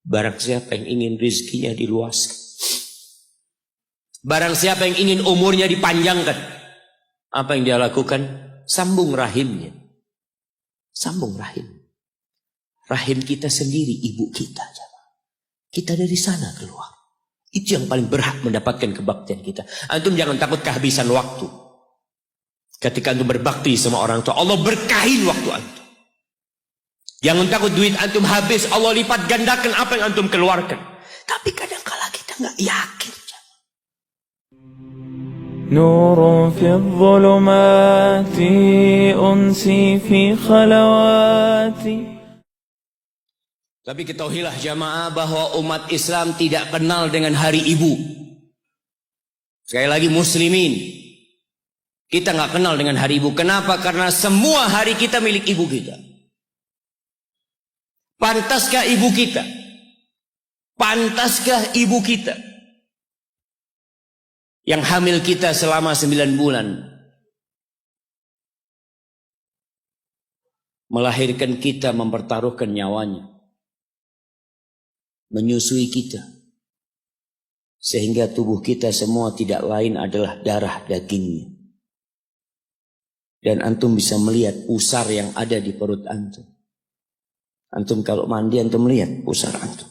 Barang siapa yang ingin rizkinya diluaskan, barang siapa yang ingin umurnya dipanjangkan, apa yang dia lakukan? Sambung rahimnya. Sambung rahim. Rahim kita sendiri, ibu kita. Kita dari sana keluar. Itu yang paling berhak mendapatkan kebaktian kita. Antum jangan takut kehabisan waktu. Ketika antum berbakti sama orang tua, Allah berkahin waktu antum. Jangan takut duit antum habis, Allah lipat gandakan apa yang antum keluarkan. Tapi kadang-kala kita nggak yakin. نور في الظلمات أنسي في خلواتي. Tapi ketahuilah jamaah bahwa umat Islam tidak kenal dengan hari ibu. Sekali lagi muslimin, kita nggak kenal dengan hari ibu. Kenapa? Karena semua hari kita milik ibu kita. Pantaskah ibu kita? Pantaskah ibu kita yang hamil kita selama 9 bulan, melahirkan kita, mempertaruhkan nyawanya, menyusui kita, sehingga tubuh kita semua tidak lain adalah darah dagingnya. Dan antum bisa melihat pusar yang ada di perut antum. Antum kalau mandi antum lihat pusar antum.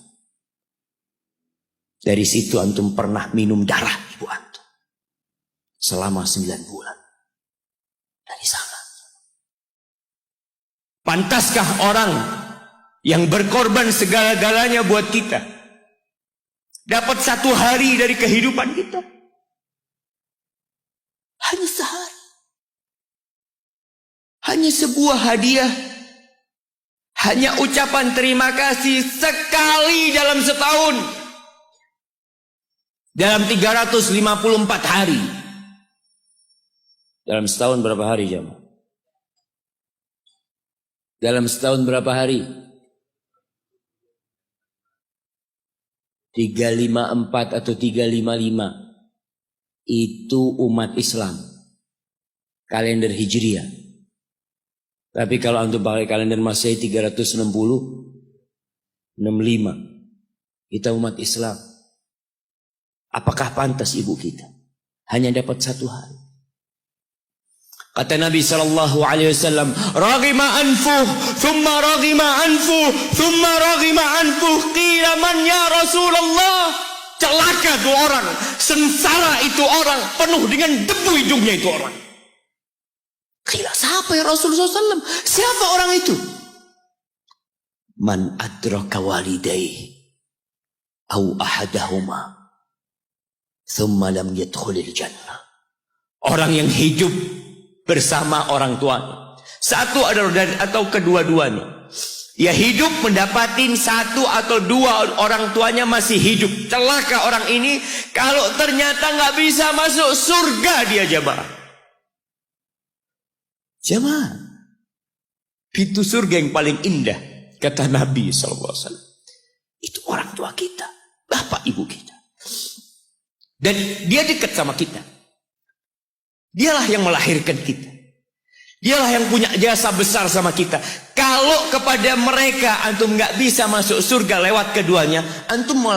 Dari situ antum pernah minum darah ibu antum selama 9 bulan. Dari sana. Pantaskah orang yang berkorban segala-galanya buat kita dapat 1 hari dari kehidupan kita? Hanya sehari. Hanya sebuah hadiah. Hanya ucapan terima kasih sekali dalam setahun. Dalam 354 hari. Dalam setahun berapa hari jemaah? Dalam setahun berapa hari? 354 atau 355. Itu umat Islam. Kalender Hijriah. Tapi kalau antum pakai kalender Masehi 360, 65. Kita umat Islam. Apakah pantas ibu kita hanya dapat 1 hari? Kata Nabi SAW, Raghima anfuh, thumma raghima anfuh, thumma raghima anfuh, qila man ya Rasulullah. Celaka itu orang, sengsara itu orang, penuh dengan debu hidungnya itu orang. Qila, siapa ya Rasulullah SAW? Siapa orang itu? Man adraka walidayhi au ahadahuma thumma lam yadkhulil jannah. Orang yang hidup bersama orang tuanya, satu atau kedua-duanya. Ya hidup mendapatin 1 atau 2 orang tuanya masih hidup. Celaka orang ini kalau ternyata nggak bisa masuk surga dia jamaah. Jamaah, pintu surga yang paling indah kata Nabi SAW itu orang tua kita, bapak ibu kita. Dan dia dekat sama kita. Dialah yang melahirkan kita. Dialah yang punya jasa besar sama kita. Kalau kepada mereka antum nggak bisa masuk surga lewat keduanya, antum mau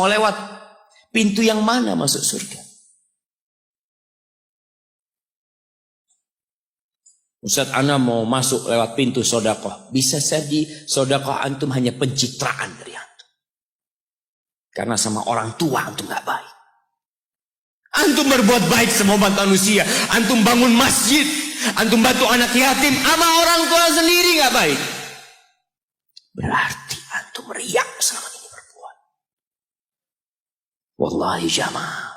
lewat pintu yang mana masuk surga? Ustaz, ana mau masuk lewat pintu sodakoh. Bisa jadi sodakoh antum hanya pencitraan dari antum. Karena sama orang tua antum nggak baik. Antum berbuat baik sama manusia. Antum bangun masjid. Antum bantu anak yatim. Sama orang tua sendiri nggak baik. Berarti antum riak selama ini berbuat. Wallahi jamaah,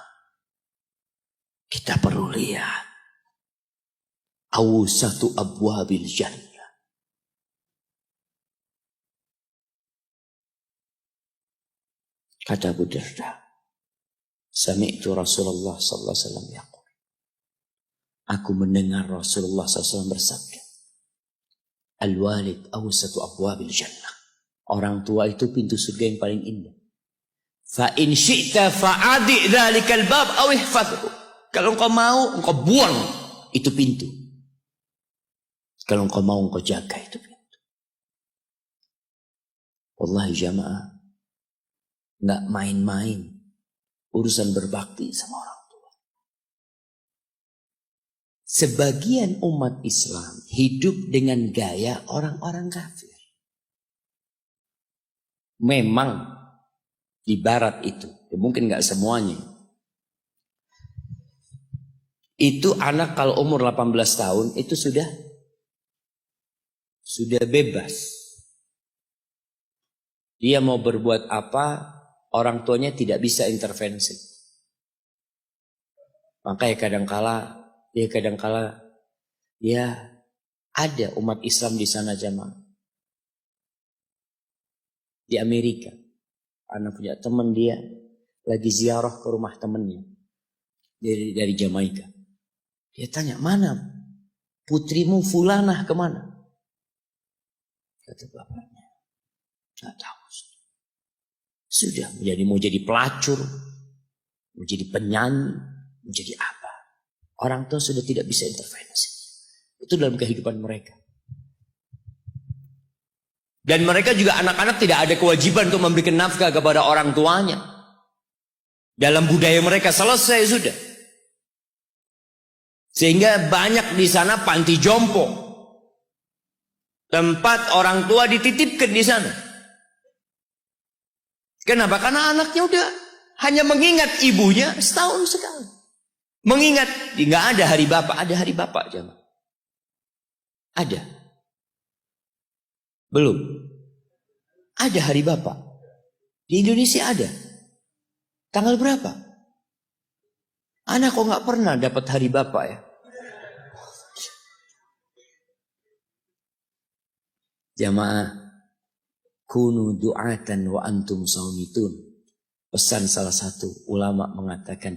kita perlu lihat awsatu abwabil jannah. Kata Abu Darda, sami'tu Rasulullah sallallahu alaihi wasallam yaqul. Aku mendengar Rasulullah SAW bersabda, al-walid awsatu abwabil jannah. Orang tua itu pintu surga yang paling indah. Fa in syi'ta fa'adi dzalikal bab aw ihfazhu. Kalau engkau mau, engkau buang itu pintu. Kalau engkau mau, engkau jaga itu pintu. Wallahi jamaah, nggak main-main urusan berbakti sama orang tua. Sebagian umat Islam hidup dengan gaya orang-orang kafir. Memang di barat itu, ya mungkin nggak semuanya. Itu anak kalau umur 18 tahun itu sudah bebas. Dia mau berbuat apa, orang tuanya tidak bisa intervensi. Makanya kadangkala ya ada umat Islam di sana jamaah. Di Amerika, anak punya teman dia lagi ziarah ke rumah temannya dari Jamaika. Dia tanya, mana putrimu Fulanah kemana? Kata bapaknya, nggak tahu. Sudah mau jadi pelacur, mau jadi penyanyi, mau jadi apa? Orang tua sudah tidak bisa intervensi. Itu dalam kehidupan mereka. Dan mereka juga anak-anak tidak ada kewajiban untuk memberikan nafkah kepada orang tuanya. Dalam budaya mereka selesai sudah. Sehingga banyak di sana panti jompo. Tempat orang tua dititipkan di sana. Kenapa? Karena anaknya udah hanya mengingat ibunya setahun sekali. Mengingat, nggak ada hari bapak, ada hari bapak jemaah. Ada. Belum. Ada hari bapak. Di Indonesia ada. Tanggal berapa? Anak kok nggak pernah dapat hari bapak ya? Jamaah. Kunu du'atan wa antum saumitun. Pesan salah satu ulama mengatakan,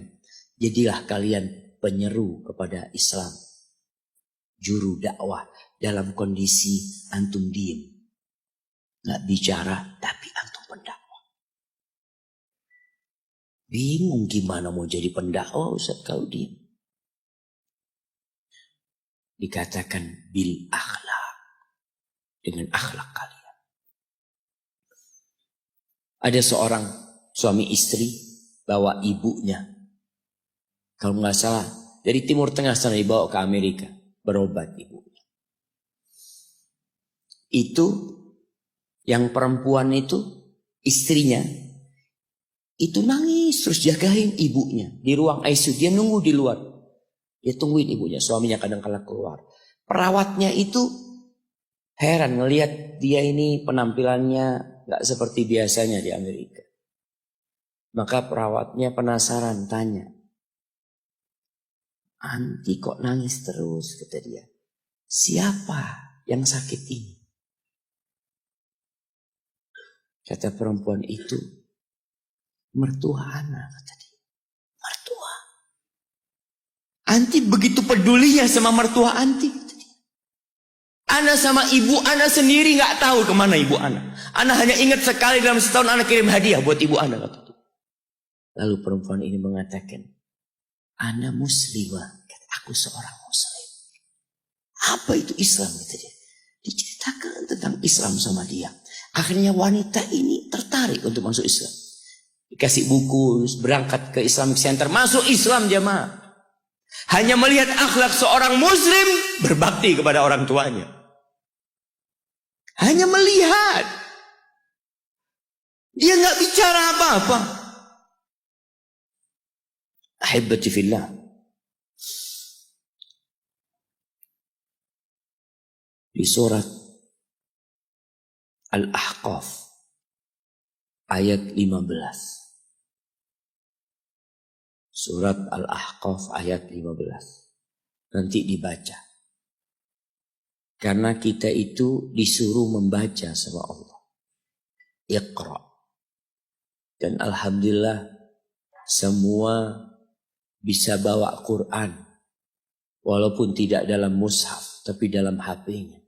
jadilah kalian penyeru kepada Islam. Juru dakwah dalam kondisi antum diem. Nggak bicara tapi antum pendakwah. Bingung gimana mau jadi pendakwah Ustaz kalau diem. Dikatakan bil akhlak. Dengan akhlak kalian. Ada seorang suami istri bawa ibunya. Kalau nggak salah dari Timur Tengah sana dibawa ke Amerika. Berobat ibunya. Itu yang perempuan itu istrinya. Itu nangis terus jagain ibunya. Di ruang ICU dia nunggu di luar. Dia tungguin ibunya. Suaminya kadang-kadang keluar. Perawatnya itu heran ngelihat dia ini penampilannya gak seperti biasanya di Amerika. Maka perawatnya penasaran tanya. Anti kok nangis terus, kata dia. Siapa yang sakit ini? Kata perempuan itu, mertua anak, kata dia. Mertua. Anti begitu pedulinya sama mertua anti, kata dia. Ana sama ibu ana sendiri gak tahu kemana ibu ana. Ana hanya ingat sekali dalam setahun ana kirim hadiah buat ibu ana. Lalu perempuan ini mengatakan, ana muslimah. Aku seorang muslim. Apa itu Islam? Kata dia. Diceritakan tentang Islam sama dia. Akhirnya wanita ini tertarik untuk masuk Islam. Dikasih buku, berangkat ke Islamic Center. Masuk Islam jemaah. Hanya melihat akhlak seorang muslim berbakti kepada orang tuanya. Hanya melihat. Dia nggak bicara apa-apa. Ahibati fillah. Di surat Al-Ahqaf ayat 15. Surat Al-Ahqaf ayat 15. Nanti dibaca. Karena kita itu disuruh membaca sama Allah. Iqra. Dan alhamdulillah semua bisa bawa Quran. Walaupun tidak dalam mushaf, tapi dalam HP-nya.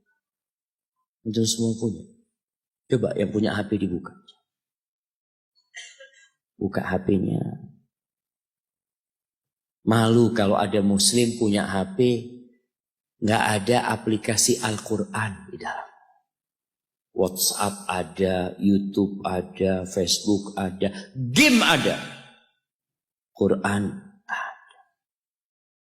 Itu semua punya. Coba yang punya HP dibuka. Buka HP-nya. Malu kalau ada muslim punya HP, nggak ada aplikasi Al-Quran di dalam. WhatsApp ada, YouTube ada, Facebook ada, game ada. Quran ada.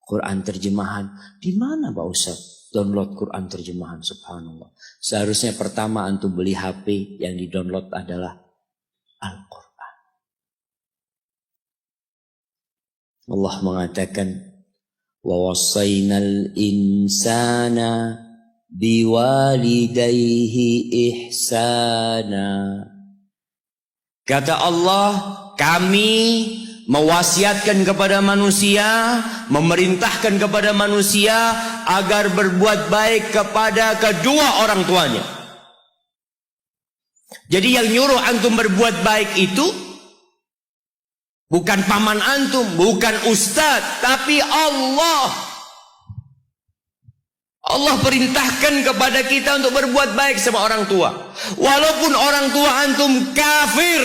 Quran terjemahan. Di mana Pak Ustaz download Quran terjemahan? Subhanallah. Seharusnya pertama antum beli HP, yang di-download adalah Al-Quran. Allah mengatakan, wa wassaynal insana biwalidayhi ihsana. Kata Allah, kami mewasiatkan kepada manusia, memerintahkan kepada manusia agar berbuat baik kepada kedua orang tuanya. Jadi yang nyuruh antum berbuat baik itu bukan paman antum, bukan ustadz, tapi Allah. Allah perintahkan kepada kita untuk berbuat baik sama orang tua. Walaupun orang tua antum kafir.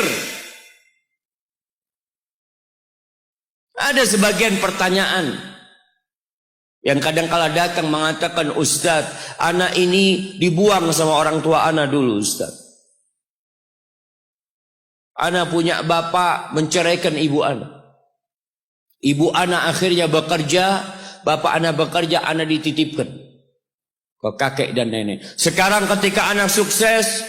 Ada sebagian pertanyaan yang kadang-kala datang mengatakan, Ustadz, anak ini dibuang sama orang tua anak dulu, Ustadz. Anak punya bapak menceraikan ibu anak. Ibu anak akhirnya bekerja, bapak anak bekerja, anak dititipkan ke kakek dan nenek. Sekarang ketika anak sukses,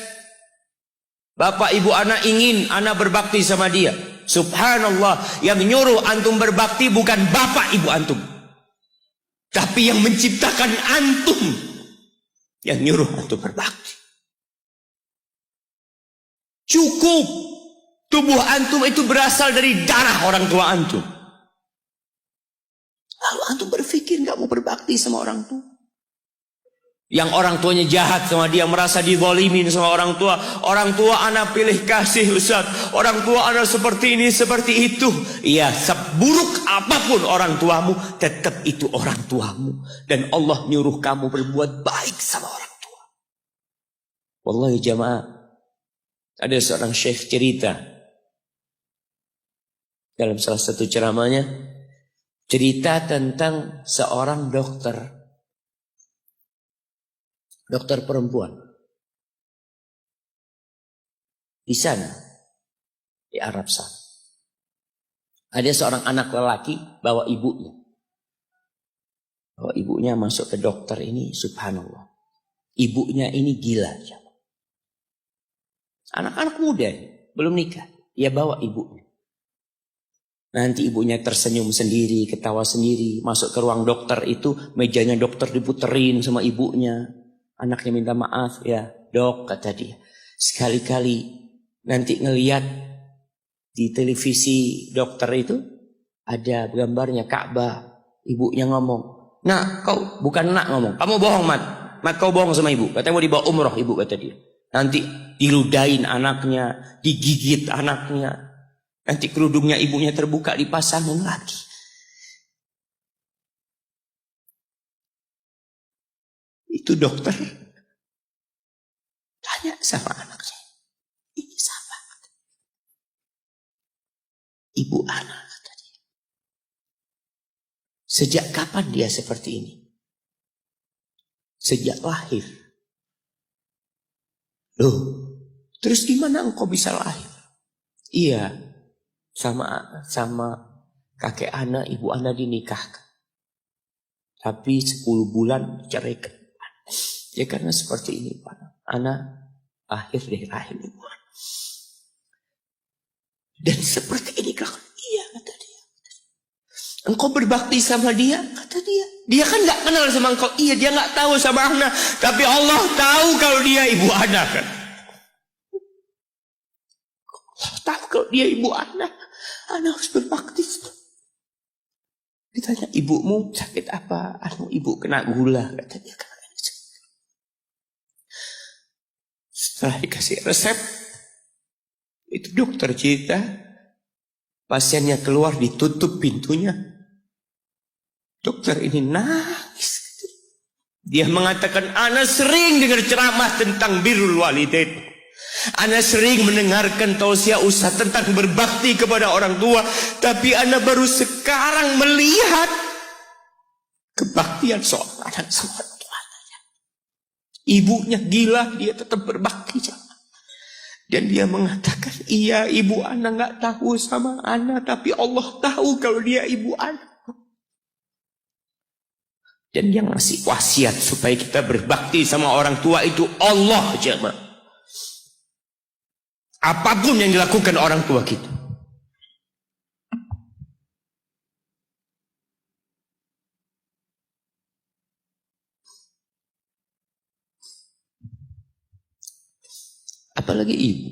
bapak ibu anak ingin anak berbakti sama dia. Subhanallah, yang nyuruh antum berbakti bukan bapak ibu antum, tapi yang menciptakan antum yang nyuruh antum berbakti. Cukup tubuh antum itu berasal dari darah orang tua antum. Lalu antum berpikir gak mau berbakti sama orang tua. Yang orang tuanya jahat sama dia, merasa dizalimin sama orang tua. Orang tua anak pilih kasih, Ustaz. Orang tua anak seperti ini, seperti itu. Iya, seburuk apapun orang tuamu, tetap itu orang tuamu. Dan Allah nyuruh kamu berbuat baik sama orang tua. Wallahi jamaah, ada seorang syekh cerita dalam salah satu ceramahnya, cerita tentang seorang dokter perempuan di sana, di Arab sana. Ada seorang anak lelaki bawa ibunya. Bawa ibunya masuk ke dokter ini, subhanallah. Ibunya ini gila. Anak-anak muda, belum nikah. Dia bawa ibunya. Nanti ibunya tersenyum sendiri, ketawa sendiri. Masuk ke ruang dokter itu, mejanya dokter diputerin sama ibunya. Anaknya minta maaf, ya dok, kata dia. Sekali-kali nanti ngeliat di televisi dokter itu ada gambarnya Ka'bah. Ibunya ngomong, nak kau, bukan nak ngomong, kamu bohong Mat. Mat kau bohong sama ibu, katanya mau dibawa umroh ibu, kata dia. Nanti diludahin anaknya, digigit anaknya. Nanti kerudungnya ibunya terbuka, dipasangin lagi. Itu dokter tanya sama anaknya, ini siapa? Ibu anak, kata dia. Sejak kapan dia seperti ini? Sejak lahir. Loh, terus gimana engkau bisa lahir? Iya, sama kakek anak, ibu anak dinikahkan. Tapi 10 bulan diceraikan. Ya karena seperti ini Pak, anak lahir dari rahim ibu. Dan seperti ini kan? Iya, kata dia. Engkau berbakti sama dia, kata dia. Dia kan gak kenal sama engkau. Iya, dia gak tahu sama anak. Tapi Allah tahu kalau dia ibu anak kan. Allah tahu kalau dia ibu anak. Anak harus berbakti. Ditanya, ibumu sakit apa? Ibu kena gula, kata dia. Setelah dikasih resep, itu dokter cerita, pasiennya keluar, ditutup pintunya. Dokter ini nangis. Dia mengatakan, ana sering dengar ceramah tentang birrul walidain. Ana sering mendengarkan tausiah ustaz tentang berbakti kepada orang tua. Tapi ana baru sekarang melihat kebaktian seorang anak sama orang tuanya. Ibunya gila, dia tetap berbakti. Dan dia mengatakan, iya ibu ana nggak tahu sama ana, tapi Allah tahu kalau dia ibu ana. Dan yang ngasih wasiat supaya kita berbakti sama orang tua itu Allah, jemaah. Apapun yang dilakukan orang tua kita. Apalagi ibu.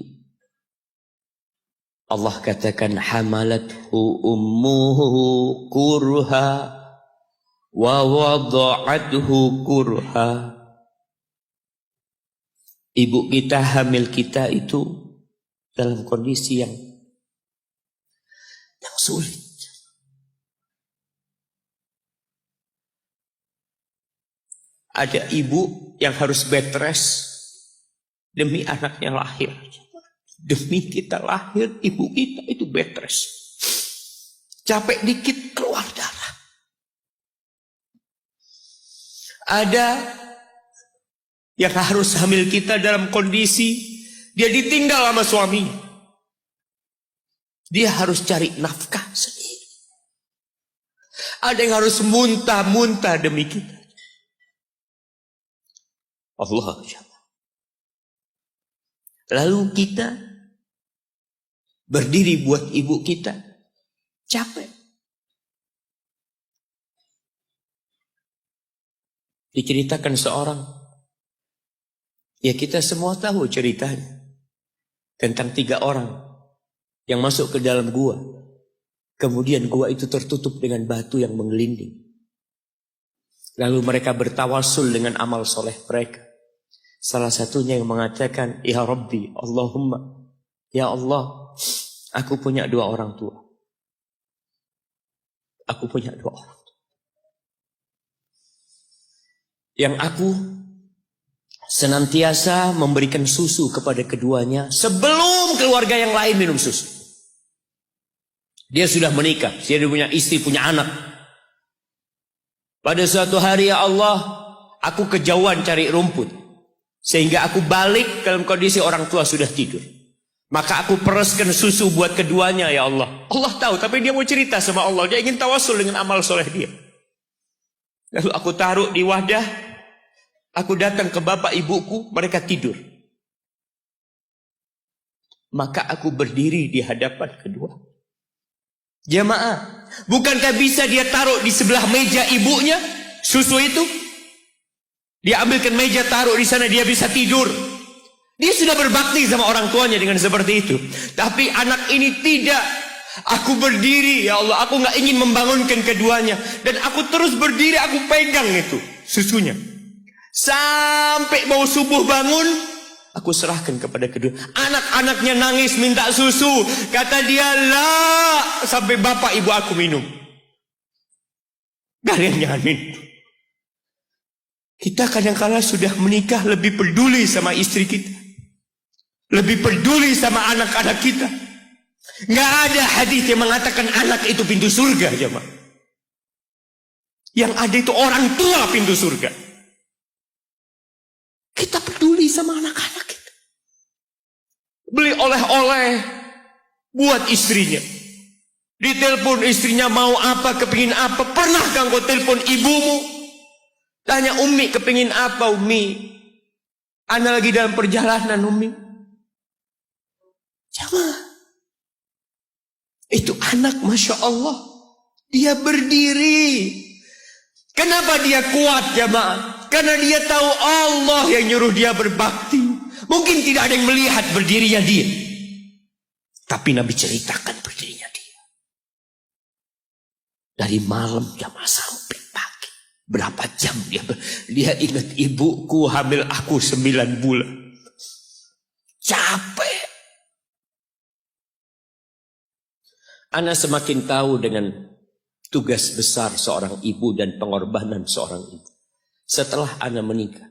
Allah katakan hamalathu ummuhu kurha wa wada'athu kurha. Ibu kita, hamil kita itu dalam kondisi yang sulit. Ada ibu yang harus bed rest demi anaknya lahir. Demi kita lahir, ibu kita itu bed rest. Capek dikit keluar darah. Ada yang harus hamil kita dalam kondisi dia ditinggal sama suaminya. Dia harus cari nafkah sendiri. Ada yang harus muntah-muntah demi kita. Allah. Lalu kita berdiri buat ibu kita, capek. Diceritakan seorang, ya kita semua tahu ceritanya, tentang 3 orang yang masuk ke dalam gua. Kemudian gua itu tertutup dengan batu yang menggelinding. Lalu mereka bertawasul dengan amal soleh mereka. Salah satunya yang mengatakan, ya Rabbi, Allahumma, ya Allah, aku punya 2 orang tua. Aku punya 2 orang tua. Yang aku senantiasa memberikan susu kepada keduanya sebelum keluarga yang lain minum susu. Dia sudah menikah, dia punya istri, punya anak. Pada suatu hari, ya Allah, aku kejauhan cari rumput. Sehingga aku balik dalam kondisi orang tua sudah tidur. Maka aku pereskan susu buat keduanya, ya Allah. Allah tahu, tapi dia mau cerita sama Allah. Dia ingin tawasul dengan amal soleh dia. Lalu aku taruh di wadah. Aku datang ke bapak ibuku, mereka tidur. Maka aku berdiri di hadapan kedua. Jamaah, bukankah bisa dia taruh di sebelah meja ibunya susu itu? Dia ambilkan meja, taruh di sana, dia bisa tidur. Dia sudah berbakti sama orang tuanya dengan seperti itu. Tapi anak ini tidak. Aku berdiri, ya Allah, aku gak ingin membangunkan keduanya. Dan aku terus berdiri, aku pegang itu susunya. Sampai mau subuh bangun, aku serahkan kepada kedua. Anak-anaknya nangis minta susu. Kata dia, lah, sampai bapak ibu aku minum. Kalian jangan minum. Kita kadang-kala sudah menikah lebih peduli sama istri kita. Lebih peduli sama anak-anak kita. Nggak ada hadis yang mengatakan anak itu pintu surga, jemaah. Yang ada itu orang tua pintu surga. Kita peduli sama anak-anak kita. Beli oleh-oleh buat istrinya. Ditelepon istrinya mau apa, kepingin apa. Pernahkah engkau telepon ibumu? Tanya, Umi kepingin apa, Umi? Ana lagi dalam perjalanan, Umi. Jamaah. Itu anak, Masya Allah. Dia berdiri. Kenapa dia kuat, jamaah? Karena dia tahu Allah yang nyuruh dia berbakti. Mungkin tidak ada yang melihat berdirinya dia. Tapi Nabi ceritakan berdirinya dia. Dari malam jamaah sampai pagi. Berapa jam dia ingat ibuku hamil aku 9 bulan. Capek. Ana semakin tahu dengan tugas besar seorang ibu dan pengorbanan seorang ibu. Setelah Ana menikah.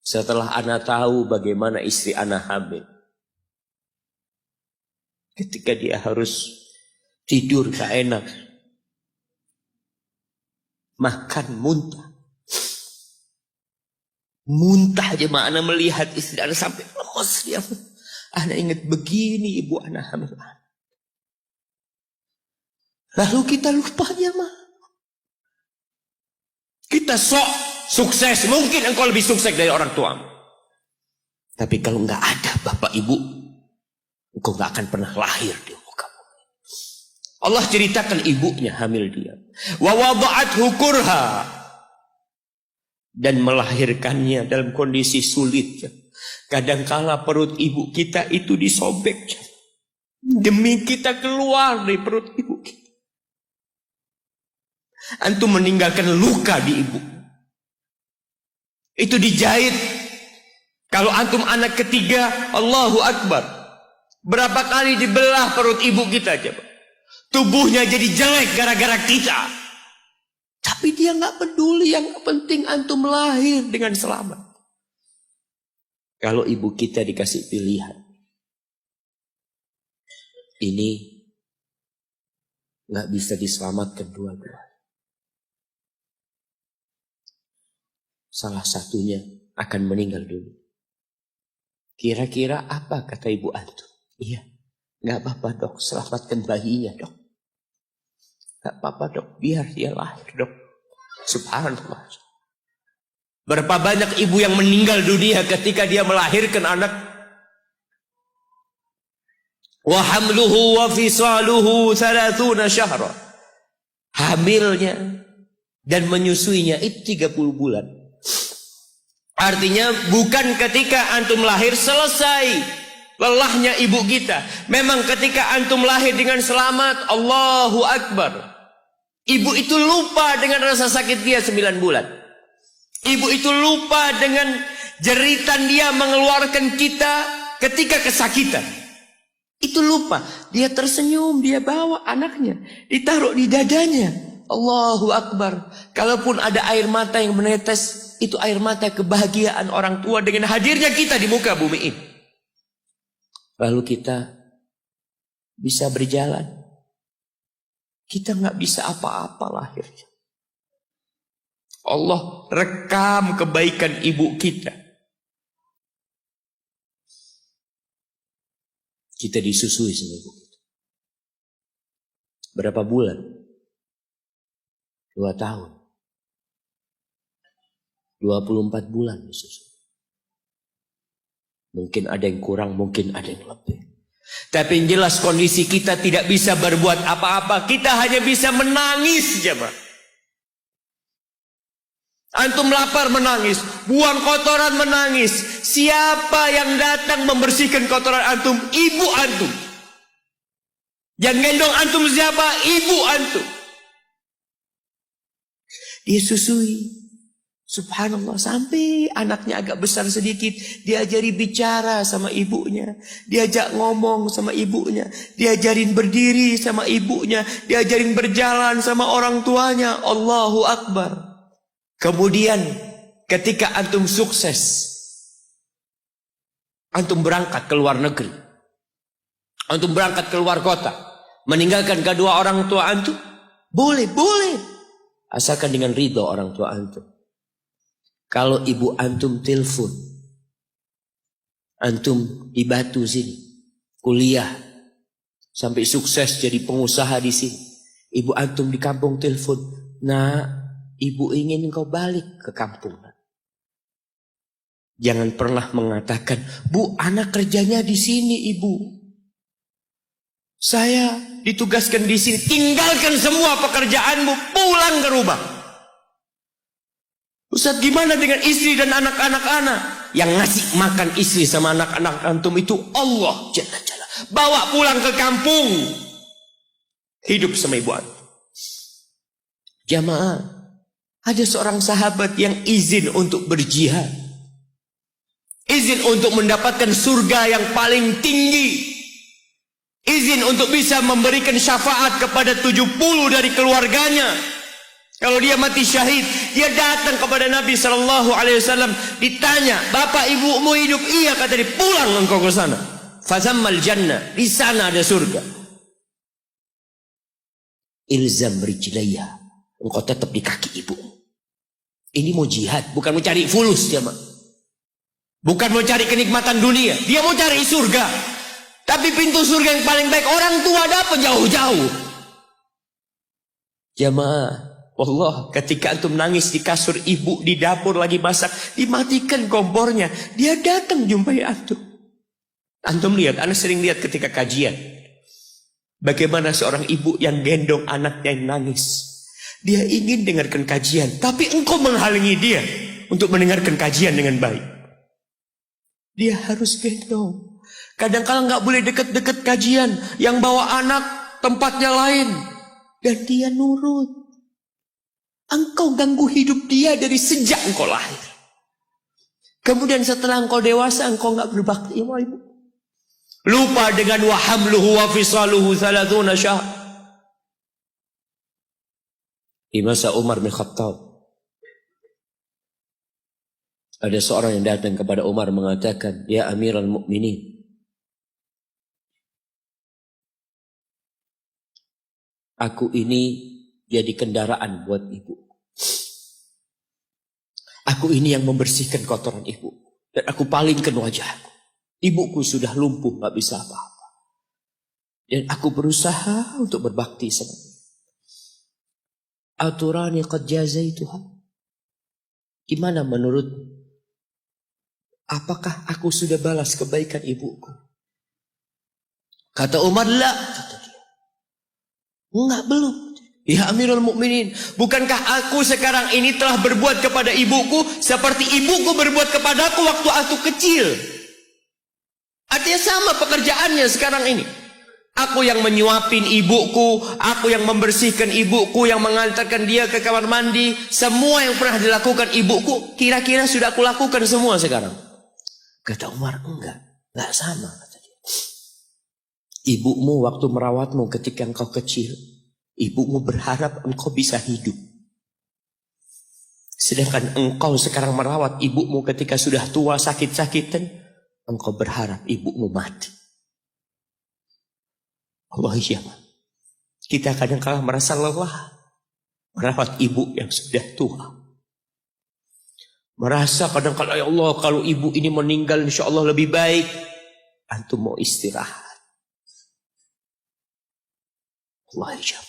Setelah Ana tahu bagaimana istri Ana hamil. Ketika dia harus tidur gak enak. Makan muntah. Muntah jemaah, anak melihat istri anak sampai lemas dia. Anak ingat begini ibu anak hamil. Lalu kita lupa jemaah. Kita sok sukses, mungkin engkau lebih sukses dari orang tuamu. Tapi kalau nggak ada bapak ibu, engkau nggak akan pernah lahir di muka bumi. Allah ceritakan ibunya hamil dia. Wa wada'athu kurha, dan melahirkannya dalam kondisi sulit. Kadangkala perut ibu kita itu disobek demi kita keluar dari perut ibu kita. Antum meninggalkan luka di ibu. Itu dijahit. Kalau antum anak ketiga, Allahu Akbar, berapa kali dibelah perut ibu kita coba. Tubuhnya jadi jelek gara-gara kita. Tapi dia nggak peduli, yang penting antum lahir dengan selamat. Kalau ibu kita dikasih pilihan, ini nggak bisa diselamatkan dua-dua. Salah satunya akan meninggal dulu. Kira-kira apa kata ibu antum? Iya, nggak apa-apa dok, selamatkan bayinya dok. Nggak apa-apa dok, biar dia lahir dok. Subhanallah. Berapa banyak ibu yang meninggal dunia ketika dia melahirkan anak. Wa hamluhu wa fisaluhu 30 syahra. Hamilnya dan menyusuinya itu 30 bulan. Artinya bukan ketika antum lahir selesai lelahnya ibu kita. Memang ketika antum lahir dengan selamat, Allahu Akbar, ibu itu lupa dengan rasa sakit dia 9 bulan. Ibu itu lupa dengan jeritan dia mengeluarkan kita ketika kesakitan. Itu lupa. Dia tersenyum, dia bawa anaknya, ditaruh di dadanya. Allahu Akbar. Kalaupun ada air mata yang menetes, itu air mata kebahagiaan orang tua dengan hadirnya kita di muka bumi ini. Lalu kita bisa berjalan. Kita nggak bisa apa-apa lahirnya. Allah rekam kebaikan ibu kita. Kita disusui sama ibu kita. Berapa bulan? 2 tahun. 24 bulan disusui. Mungkin ada yang kurang, mungkin ada yang lebih. Tapi yang jelas kondisi kita tidak bisa berbuat apa-apa. Kita hanya bisa menangis jemaah. Antum lapar menangis, buang kotoran menangis. Siapa yang datang membersihkan kotoran antum? Ibu antum. Yang gendong antum siapa? Ibu antum. Dia susui. Subhanallah, sampai anaknya agak besar sedikit, diajari bicara sama ibunya, diajak ngomong sama ibunya, diajarin berdiri sama ibunya, diajarin berjalan sama orang tuanya. Allahu Akbar. Kemudian ketika antum sukses, antum berangkat ke luar negeri, antum berangkat ke luar kota, meninggalkan kedua orang tua antum, boleh, asalkan dengan ridho orang tua antum. Kalau ibu antum telepon, antum di Batu sini, kuliah, sampai sukses jadi pengusaha di sini, ibu antum di kampung telepon, nah, ibu ingin engkau balik ke kampung. Jangan pernah mengatakan, Bu, anak kerjanya di sini, Ibu. Saya ditugaskan di sini. Tinggalkan semua pekerjaanmu, pulang ke rumah. Ustaz, gimana dengan istri dan anak-anak anak? Yang ngasih makan istri sama anak-anak antum itu Allah Jalla Jalla. Bawa pulang ke kampung. Hidup sama ibu antum. Jamaah, ada seorang sahabat yang izin untuk berjihad. Izin untuk mendapatkan surga yang paling tinggi. Izin untuk bisa memberikan syafaat kepada 70 dari keluarganya. Kalau dia mati syahid, dia datang kepada Nabi SAW. Ditanya, bapak ibumu hidup? Iya, kata dia, pulang engkau ke sana. Fazammal jannah, di sana ada surga. Ilzam rijlaya, engkau tetap di kaki ibu. Ini mau jihad, bukan mau cari fulus jemaah. Bukan mau cari kenikmatan dunia, dia mau cari surga. Tapi pintu surga yang paling baik orang tua dapat jauh-jauh. Jamaah, Allah, ketika antum nangis di kasur, ibu di dapur lagi masak, dimatikan kompornya, dia datang jumpai antum. Antum lihat, anak sering lihat ketika kajian, bagaimana seorang ibu yang gendong anaknya yang nangis. Dia ingin dengarkan kajian, tapi engkau menghalangi dia untuk mendengarkan kajian dengan baik. Dia harus gendong. Kadang-kadang nggak boleh deket-deket kajian, yang bawa anak tempatnya lain, dan dia nurut. Engkau ganggu hidup dia dari sejak engkau lahir. Kemudian setelah engkau dewasa, engkau nggak berbakti sama ibu. Lupa dengan wa hamluhu wa fisaluhu 30 syahr. Di masa Umar bin Khattab, ada seorang yang datang kepada Umar mengatakan, "Ya Amirul Mukminin, aku ini jadi kendaraan buat ibu. Aku ini yang membersihkan kotoran ibu. Dan aku palingkan wajahku. Ibuku sudah lumpuh, gak bisa apa-apa. Dan aku berusaha untuk berbakti sama dia. Aturani qad jazaituha. Gimana menurut? Apakah aku sudah balas kebaikan ibuku?" Kata Umar, "La." Kata dia, "Enggak, belum. Ya Amirul Mukminin, bukankah aku sekarang ini telah berbuat kepada ibuku seperti ibuku berbuat kepadaku waktu aku kecil?" Artinya sama pekerjaannya sekarang ini. Aku yang menyuapin ibuku, aku yang membersihkan ibuku, yang mengantarkan dia ke kamar mandi. Semua yang pernah dilakukan ibuku, kira-kira sudah aku lakukan semua sekarang. Kata Umar, enggak sama. Kata dia. Ibumu waktu merawatmu ketika engkau kecil, ibumu berharap engkau bisa hidup. Sedangkan engkau sekarang merawat ibumu ketika sudah tua sakit-sakitan, engkau berharap ibumu mati. Allah, iya. Kita kadang-kadang merasa lelah merawat ibu yang sudah tua. Merasa kadang-kadang, ya Allah, kalau ibu ini meninggal insya Allah lebih baik. Antum mau istirahat. Allah, iya.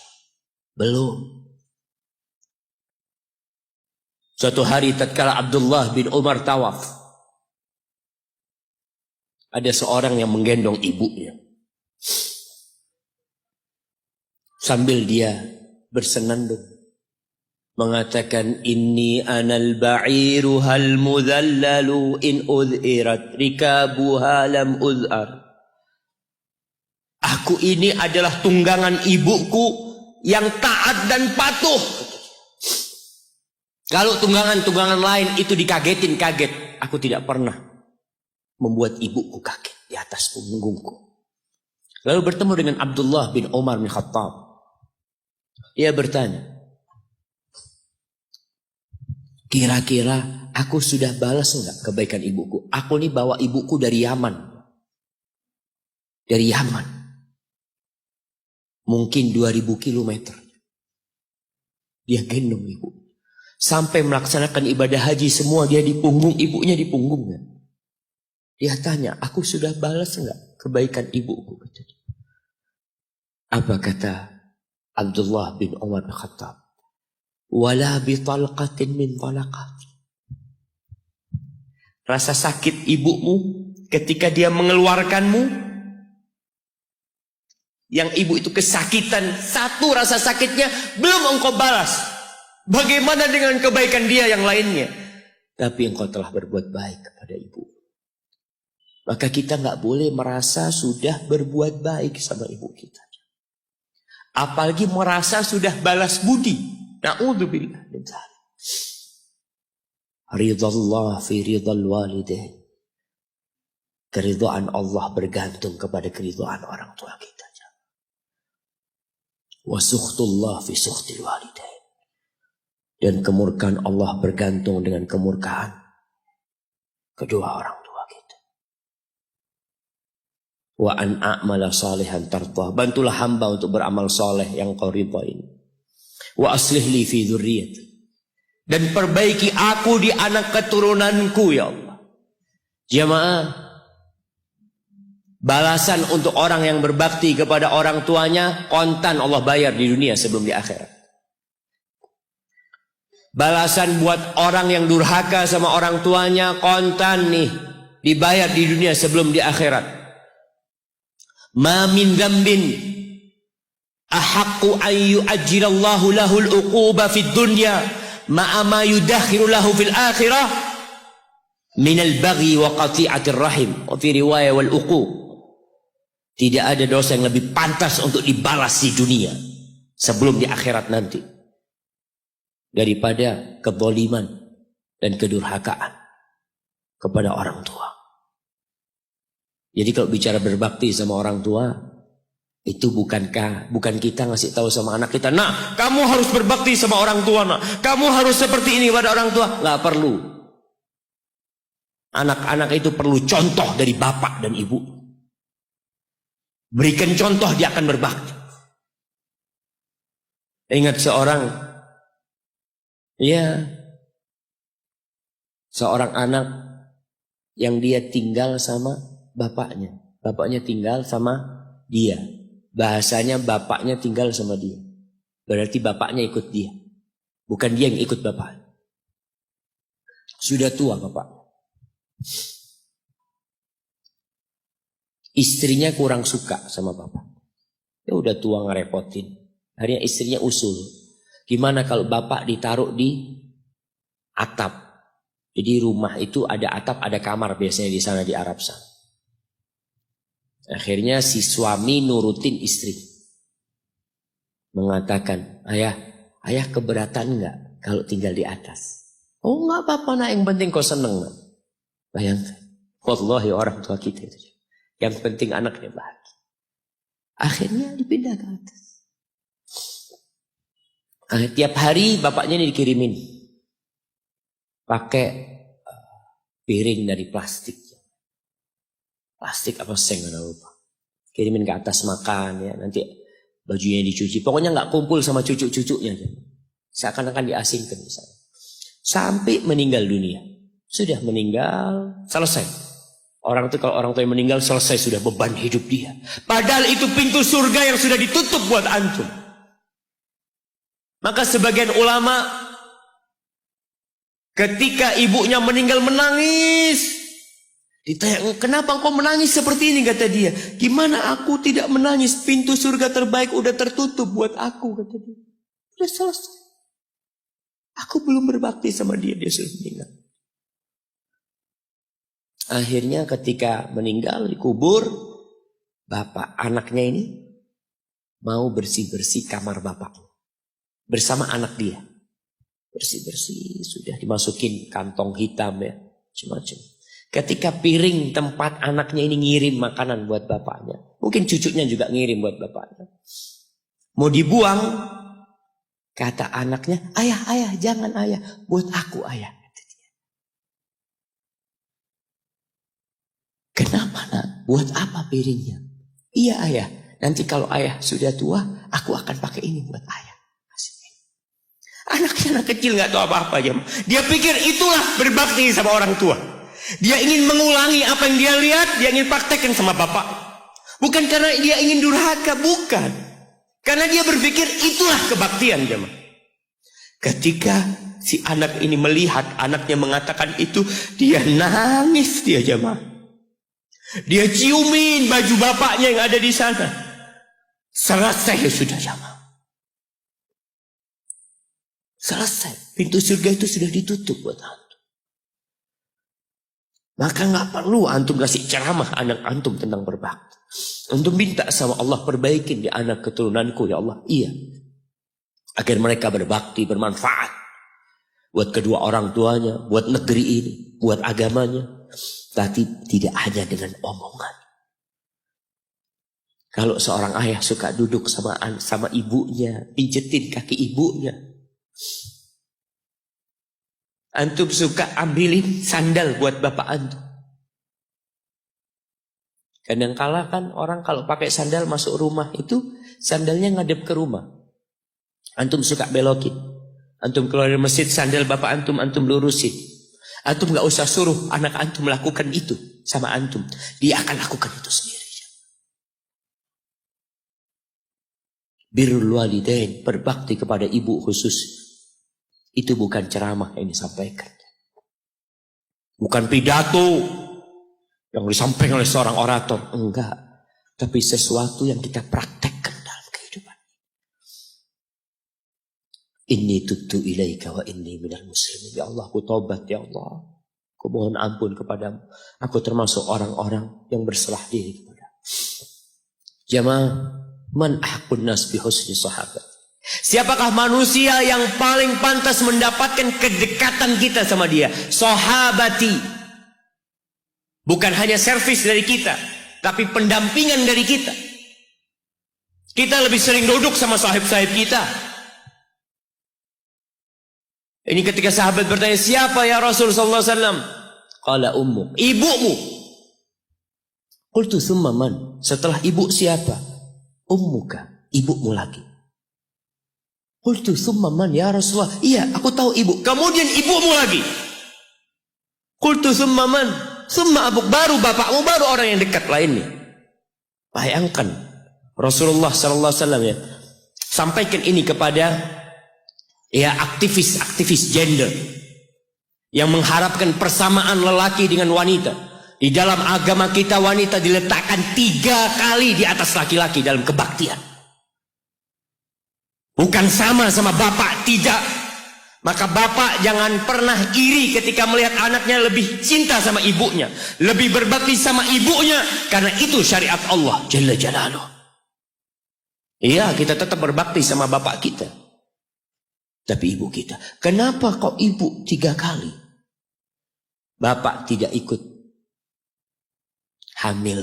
Belum. Suatu hari tatkala Abdullah bin Umar tawaf, ada seorang yang menggendong ibunya. Sambil dia bersenandung mengatakan, "Inni anal ba'iru hal mudhallalu in udhirat rikabuha lam udhar." Aku ini adalah tunggangan ibuku yang taat dan patuh. Kalau tunggangan-tunggangan lain itu dikagetin, kaget. Aku tidak pernah membuat ibuku kaget di atas punggungku. Lalu bertemu dengan Abdullah bin Umar bin Khattab. Ia bertanya, "Kira-kira aku sudah balas enggak kebaikan ibuku? Aku ini bawa ibuku dari Yaman. Dari Yaman. Mungkin 2000 kilometer. Dia gendong ibu. Sampai melaksanakan ibadah haji semua dia di punggung, ibunya di punggungnya. Dia tanya, aku sudah balas enggak kebaikan ibuku?" Apa kata Abdullah bin Umar bin Khattab? "Wala bitalqatin min talaqat." Rasa sakit ibumu ketika dia mengeluarkanmu, yang ibu itu kesakitan, satu rasa sakitnya belum engkau balas. Bagaimana dengan kebaikan dia yang lainnya? Tapi engkau telah berbuat baik kepada ibu. Maka kita nggak boleh merasa sudah berbuat baik sama ibu kita. Apalagi merasa sudah balas budi. Na'udzubillah min dzalik. Ridallah fi ridal walidain. Keridhaan Allah bergantung kepada keridhaan orang tua kita. Wa sukhtullah fi sukhtil walidain. Dan kemurkaan Allah bergantung dengan kemurkaan kedua orang tua kita. Wa an a'mala salihan tardah. Bantulah hamba untuk beramal soleh yang kau ridhain. Wa aslih li fi dzurriyyati. Dan perbaiki aku di anak keturunanku ya Allah. Jamaah, balasan untuk orang yang berbakti kepada orang tuanya kontan Allah bayar di dunia sebelum di akhirat. Balasan buat orang yang durhaka sama orang tuanya kontan nih, dibayar di dunia sebelum di akhirat. Ma min dzambin ahaqqu an yu'ajjilallahu lahul uquba fid dunya ma'a ma yudakhiru lahu fil akhirah minal baghi wa qati'atir rahim. Wa fi riwayah wal uquq. Tidak ada dosa yang lebih pantas untuk dibalas di dunia sebelum di akhirat nanti daripada kezaliman dan kedurhakaan kepada orang tua. Jadi kalau bicara berbakti sama orang tua, itu bukan kita ngasih tahu sama anak kita, nah kamu harus berbakti sama orang tua, nah kamu harus seperti ini pada orang tua. Nggak perlu. Anak-anak itu perlu contoh dari bapak dan ibu. Berikan contoh, dia akan berbakti. Ingat seorang anak yang dia tinggal sama bapaknya. Bapaknya tinggal sama dia. Bahasanya bapaknya tinggal sama dia. Berarti bapaknya ikut dia. Bukan dia yang ikut bapak. Sudah tua bapak. Istrinya kurang suka sama bapak. Ya udah tua ngerepotin. Akhirnya istrinya usul. Gimana kalau bapak ditaruh di atap? Jadi rumah itu ada atap, ada kamar biasanya di sana di Arab sana. Akhirnya si suami nurutin istri. Mengatakan, ayah keberatan enggak kalau tinggal di atas? Oh enggak apa-apa nak, yang penting kau seneng. Nak. Bayangkan. Wallahi orang tua kita itu. Yang penting anaknya bahagia. Akhirnya dipindah ke atas. Tiap hari bapaknya ini dikirimin. Pakai piring dari plastik. Plastik apa seng, nggak lupa. Kirimin ke atas makan ya. Nanti bajunya dicuci. Pokoknya nggak kumpul sama cucu-cucunya. Seakan-akan diasingkan di sana. Sampai meninggal dunia. Sudah meninggal, selesai. Orang itu kalau orang tua yang meninggal selesai sudah beban hidup dia. Padahal itu pintu surga yang sudah ditutup buat antum. Maka sebagian ulama ketika ibunya meninggal menangis. Ditanya, kenapa engkau menangis seperti ini, kata dia. Gimana aku tidak menangis, pintu surga terbaik udah tertutup buat aku, kata dia. Sudah selesai. Aku belum berbakti sama dia sudah meninggal. Akhirnya ketika meninggal dikubur, bapak anaknya ini mau bersih-bersih kamar bapak bersama anak dia. Bersih-bersih, sudah dimasukin kantong hitam ya, macam-macam. Ketika piring tempat anaknya ini ngirim makanan buat bapaknya, mungkin cucunya juga ngirim buat bapaknya. Mau dibuang, kata anaknya, ayah, jangan ayah, buat aku ayah. Kenapa nak? Buat apa piringnya? Iya ayah, nanti kalau ayah sudah tua, aku akan pakai ini buat ayah. Anak kecil nggak tahu apa-apa aja. Dia pikir itulah berbakti sama orang tua. Dia ingin mengulangi apa yang dia lihat, dia ingin praktekkan sama bapak. Bukan karena dia ingin durhaka, bukan. Karena dia berpikir itulah kebaktian jemaah. Ketika si anak ini melihat anaknya mengatakan itu, dia nangis dia jemaah. Dia ciumin baju bapaknya yang ada di sana. Selesai sudah jamaah. Selesai. Pintu surga itu sudah ditutup buat antum. Maka nggak perlu antum kasih ceramah anak antum tentang berbakti. Antum minta sama Allah, perbaikin di anak keturunanku ya Allah. Iya. Agar mereka berbakti, bermanfaat. Buat kedua orang tuanya, buat negeri ini, buat agamanya. Tapi tidak hanya dengan omongan. Kalau seorang ayah suka duduk sama ibunya, pijetin kaki ibunya. Antum suka ambilin sandal buat bapak antum. Kadang-kala kan orang kalau pakai sandal masuk rumah itu sandalnya ngadep ke rumah. Antum suka belokin. Antum keluar dari masjid, sandal bapak antum lurusin. Antum gak usah suruh anak antum melakukan itu sama antum. Dia akan lakukan itu sendiri. Birrul walidain, berbakti kepada ibu khusus. Itu bukan ceramah yang disampaikan. Bukan pidato yang disampaikan oleh seorang orator. Enggak. Tapi sesuatu yang kita praktekkan dalam kehidupan. Inni tubtu ilaika wa inni minal muslimin. Ya Allah, aku taubat ya Allah. Aku mohon ampun kepadamu. Aku termasuk orang-orang yang berserah diri kepada. Jamaah, man ahqun nas bi husni sahabat. Siapakah manusia yang paling pantas mendapatkan kedekatan kita sama dia? Sahabati. Bukan hanya servis dari kita, tapi pendampingan dari kita. Kita lebih sering duduk sama sahib-sahib kita. Ini ketika sahabat bertanya, siapa ya Rasul sallallahu alaihi wasallam? Qala ummuk, ibumu. Qultu thumma man? Setelah ibu siapa? Ummuka, ibumu lagi. Qultu thumma man ya Rasulullah? Iya, aku tahu ibu. Kemudian ibumu lagi. Qultu thumma man? Thumma abuk, baru bapakmu, baru orang yang dekat lainnya. Bayangkan Rasulullah sallallahu alaihi wasallam ya sampaikan ini kepada ya aktivis gender yang mengharapkan persamaan lelaki dengan wanita. Di dalam agama kita wanita diletakkan 3 kali di atas laki-laki dalam kebaktian. Bukan sama bapak, tidak. Maka bapak jangan pernah iri ketika melihat anaknya lebih cinta sama ibunya, lebih berbakti sama ibunya, karena itu syariat Allah Jalla Jalaluh. Iya, kita tetap berbakti sama bapak kita. Tapi ibu kita, kenapa kok ibu 3 kali? Bapak tidak ikut hamil.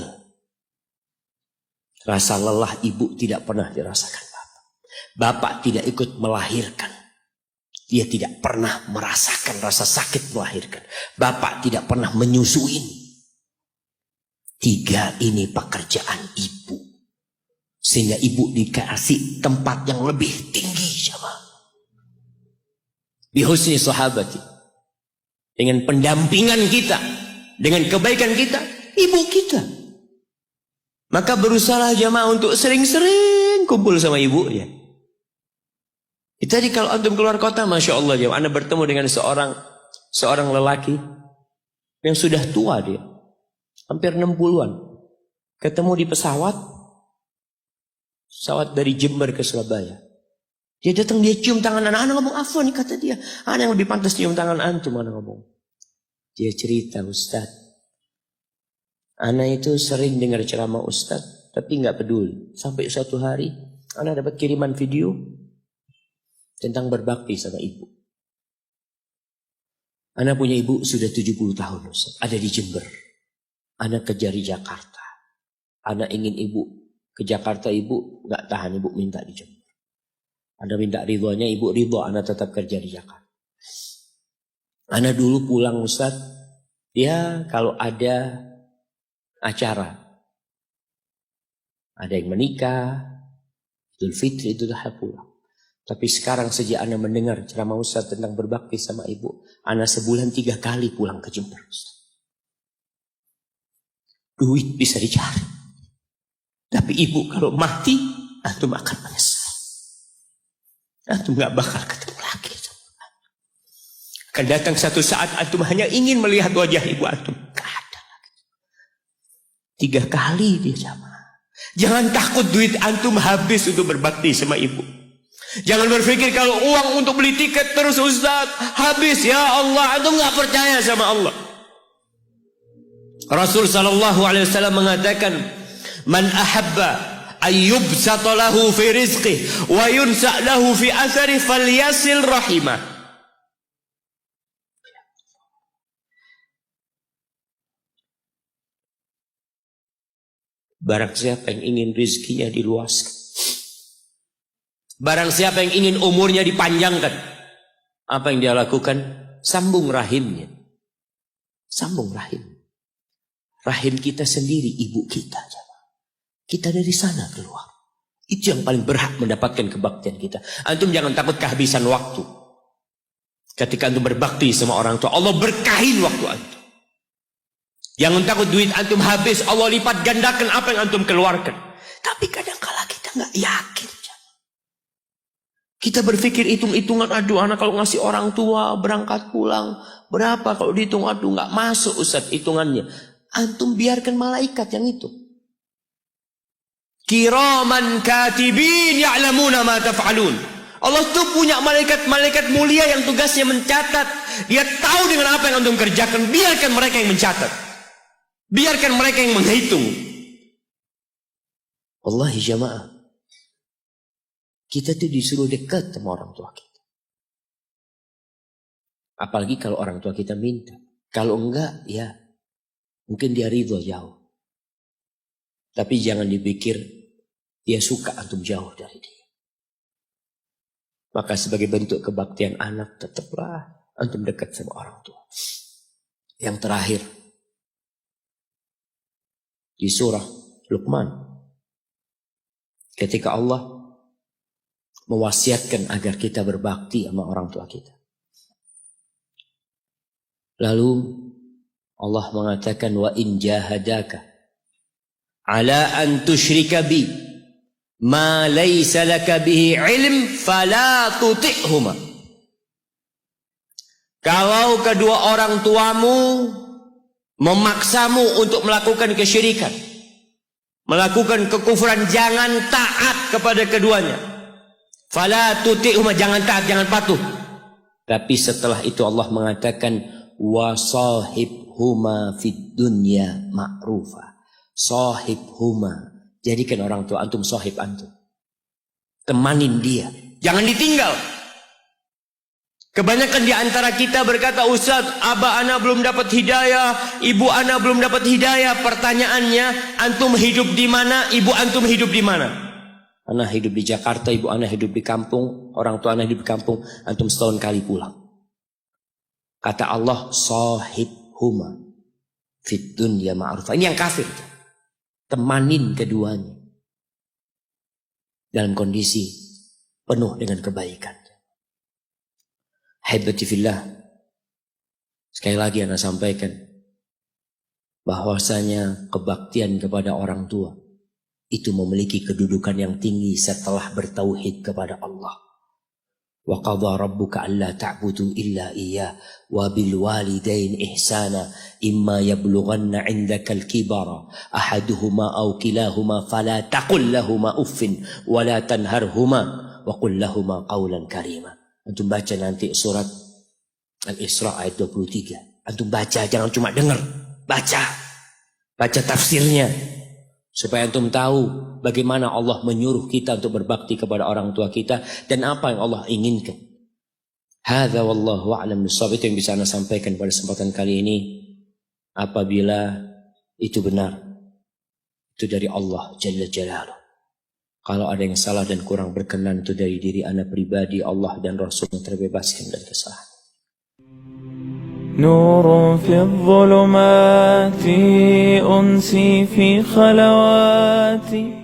Rasa lelah ibu tidak pernah dirasakan bapak. Bapak tidak ikut melahirkan. Dia tidak pernah merasakan rasa sakit melahirkan. Bapak tidak pernah menyusuin. 3 ini pekerjaan ibu. Sehingga ibu dikasih tempat yang lebih tinggi. Bihusni sahabati. Dengan pendampingan kita. Dengan kebaikan kita. Ibu kita. Maka berusaha jamaah untuk sering-sering kumpul sama ibunya. Tadi kalau antum keluar kota, Masya Allah jamaah, Anda bertemu dengan seorang lelaki yang sudah tua dia. Hampir 60-an. Ketemu di pesawat dari Jember ke Surabaya. Dia datang, dia cium tangan anak ngomong, afwan kata dia. Anak yang lebih pantas cium tangan antum, anak ngomong. Dia cerita, Ustaz. Anak itu sering dengar ceramah Ustaz, tapi nggak peduli. Sampai suatu hari, anak dapat kiriman video tentang berbakti sama ibu. Anak punya ibu sudah 70 tahun, Ustaz. Ada di Jember. Anak kejar di Jakarta. Anak ingin ibu ke Jakarta, ibu nggak tahan, ibu minta di Jember. Anda minta ridhonya, ibu ridho, anak tetap kerja di Jakarta. Anak dulu pulang Ustaz, ya kalau ada acara, ada yang menikah, Idul Fitri itu dah pulang. Tapi sekarang sejak anak mendengar ceramah Ustaz tentang berbakti sama ibu, anak sebulan 3 kali pulang ke Jember Ustaz. Duit bisa dicari. Tapi ibu kalau mati, antum akan menyesal. Antum gak bakal ketemu lagi. Akan datang satu saat antum hanya ingin melihat wajah ibu antum. Gak ada lagi. 3 kali dia jamaah. Jangan takut duit antum habis untuk berbakti sama ibu. Jangan berpikir kalau uang untuk beli tiket terus Ustaz habis. Ya Allah, antum gak percaya sama Allah. Rasul SAW mengatakan, Man ahabba ayyubsata lahu fi rizqih wa yunsa' lahu fi athari falyasil rahimah. Barang siapa yang ingin rizkinya diluaskan, barang siapa yang ingin umurnya dipanjangkan, apa yang dia lakukan? Sambung rahimnya. Sambung rahim. Rahim kita sendiri, ibu kita. Kita dari sana keluar. Itu yang paling berhak mendapatkan kebaktian kita. Antum jangan takut kehabisan waktu. Ketika antum berbakti sama orang tua, Allah berkahin waktu antum. Jangan takut duit antum habis, Allah lipat gandakan apa yang antum keluarkan. Tapi kadang-kala kita nggak yakin. Kita berpikir hitung-hitungan, aduh anak kalau ngasih orang tua berangkat pulang berapa, kalau dihitung aduh nggak masuk Ustaz hitungannya. Antum biarkan malaikat yang itu. Kiraman katibin ya'lamuna ma taf'alun. Allah tuh punya malaikat-malaikat mulia yang tugasnya mencatat. Dia tahu dengan apa yang antum kerjakan. Biarkan mereka yang mencatat. Biarkan mereka yang menghitung. Wallahi jamaah, kita tuh disuruh dekat sama orang tua kita. Apalagi kalau orang tua kita minta. Kalau enggak, ya mungkin dia ridho jauh. Tapi jangan dipikir dia suka antum jauh dari dia. Maka sebagai bentuk kebaktian anak, tetaplah antum dekat sama orang tua. Yang terakhir, di surah Luqman, ketika Allah mewasiatkan agar kita berbakti sama orang tua kita. Lalu Allah mengatakan, wa in jahadaka ala an tusyrika bi ma laysa laka bihi ilm fala tuti'huma. Kalau kedua orang tuamu memaksamu untuk melakukan kesyirikan, melakukan kekufuran, jangan taat kepada keduanya. Fala tuti'huma, jangan taat, jangan patuh. Tapi setelah itu Allah mengatakan, wa sahibhuma fid dunya ma'rufa. Sahibhuma, jadikan orang tua antum sahib antum. Temanin dia, jangan ditinggal. Kebanyakan di antara kita berkata, Ustaz, abah ana belum dapat hidayah, ibu ana belum dapat hidayah. Pertanyaannya, antum hidup di mana, ibu antum hidup di mana? Ana hidup di Jakarta, ibu ana hidup di kampung, orang tua ana hidup di kampung, antum setahun kali pulang. Kata Allah, sahibhuma fid dunya ma'rufa. Ini yang kafir. Temanin keduanya dalam kondisi penuh dengan kebaikan. Haibati fillah, sekali lagi ana sampaikan bahwasanya kebaktian kepada orang tua itu memiliki kedudukan yang tinggi setelah bertauhid kepada Allah. Wa qadha rabbuka alla ta'budu illa iyyah wa bil walidain ihsana imma yablughanna 'indaka al-kibara ahaduhuma aw kilahuma fala taqul lahumā uffin wa la tanharhuma wa qul lahumā qawlan karīma. Antum baca nanti surat Al-Isra ayat 23. Antum baca, jangan cuma dengar, baca tafsirnya. Supaya antum tahu bagaimana Allah menyuruh kita untuk berbakti kepada orang tua kita dan apa yang Allah inginkan. Hadza wallahu a'lam bissawab. Itu yang bisa ana sampaikan pada kesempatan kali ini. Apabila itu benar, itu dari Allah Jalla Jalaluh. Kalau ada yang salah dan kurang berkenan, itu dari diri ana pribadi, Allah dan Rasul yang terbebaskan dari kesalahan. نور في الظلمات أنسي في خلواتي